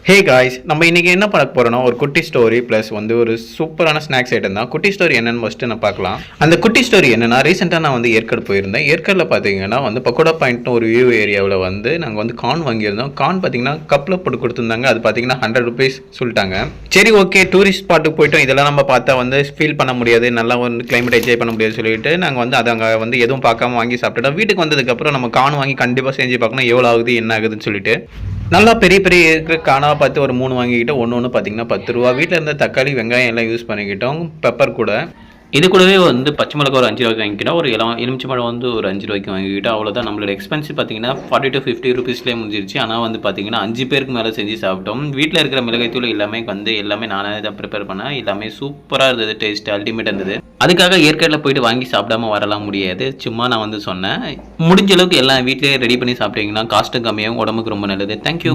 Hey guys, நம்ம இன்னைக்கு என்ன பார்க்க போறோம்னா ஒரு குட்டி ஸ்டோரி ப்ளஸ் வந்து ஒரு சூப்பரான ஸ்நாக்ஸ் ஐட்டம் தான். குட்டி ஸ்டோரி என்னன்னு ஃபஸ்ட்டு நான் பார்க்கலாம். அந்த குட்டி ஸ்டோரி என்னன்னா, ரீசெண்டாக நான் வந்து ஏற்காடு போயிருந்தேன். ஏற்காடில் பார்த்தீங்கன்னா வந்து பக்கோடா பாயிண்ட்னு ஒரு வியூ ஏரியாவில் வந்து நாங்கள் வந்து கார்ன் வாங்கியிருந்தோம். கார்ன் பார்த்தீங்கன்னா கப்பில் போட்டு கொடுத்துருந்தாங்க. அது பார்த்தீங்கன்னா 100 ருபீஸ் சொல்லிட்டாங்க. சரி, ஓகே, டூரிஸ்ட் ஸ்பாட்டுக்கு போயிட்டோம், இதெல்லாம் நம்ம பார்த்தா வந்து ஃபீல் பண்ண முடியாது, நல்லா வந்து கிளைமேட் என்ஜாய் பண்ண முடியாது சொல்லிட்டு நாங்கள் வந்து அதை அங்கே வந்து எதுவும் பார்க்காம வாங்கி சாப்பிட்டுட்டோம். வீட்டுக்கு வந்ததுக்கப்புறம் நம்ம கார்ன் வாங்கி கண்டிப்பாக செஞ்சு பார்க்கணும், எவ்வளோ ஆகுது என்ன ஆகுதுன்னு சொல்லிட்டு நல்லா பெரிய பெரிய இருக்கிற காணாவை பார்த்து ஒரு 3 வாங்கிக்கிட்டோம். ஒன்று பார்த்தீங்கன்னா 10 ரூபா. வீட்டில் இருந்த தக்காளி வெங்காயம் எல்லாம் யூஸ் பண்ணிக்கிட்டோம். பெப்பர் கூட இது கூடவே வந்து பச்சை மிளகா ஒரு 5 ரூபாய்க்கு வாங்கிக்கிட்டோம். ஒரு எலுமிச்சம்பழம் வந்து ஒரு 5 ரூபாய்க்கு வாங்கிக்கிட்டோம். அவ்வளோதான். நம்மளோட எக்ஸ்பென்சிவ் பார்த்தீங்கன்னா 40 to 50 ருபீஸ்லேயே முடிஞ்சிருச்சு. ஆனால் வந்து பார்த்தீங்கன்னா 5 பேருக்கு மேலே செஞ்சு சாப்பிட்டோம். வீட்டில் இருக்கிற மிளகாய்த்தூள் எல்லாமே நானே தான் ப்ரிப்பேர் பண்ணேன். எல்லாமே சூப்பராக இருந்தது, டேஸ்ட் அல்டிமேட் இருந்தது. அதுக்காக ஏற்காடில் போயிட்டு வாங்கி சாப்பிடாம வரலாம் முடியாது. சும்மா நான் வந்து சொன்னேன். முடிஞ்ச அளவுக்கு எல்லாம் வீட்டிலேயே ரெடி பண்ணி சாப்பிட்டீங்கன்னா காஸ்ட்டும் கம்மியாகும், உடம்புக்கு ரொம்ப நல்லது. தேங்க்யூ.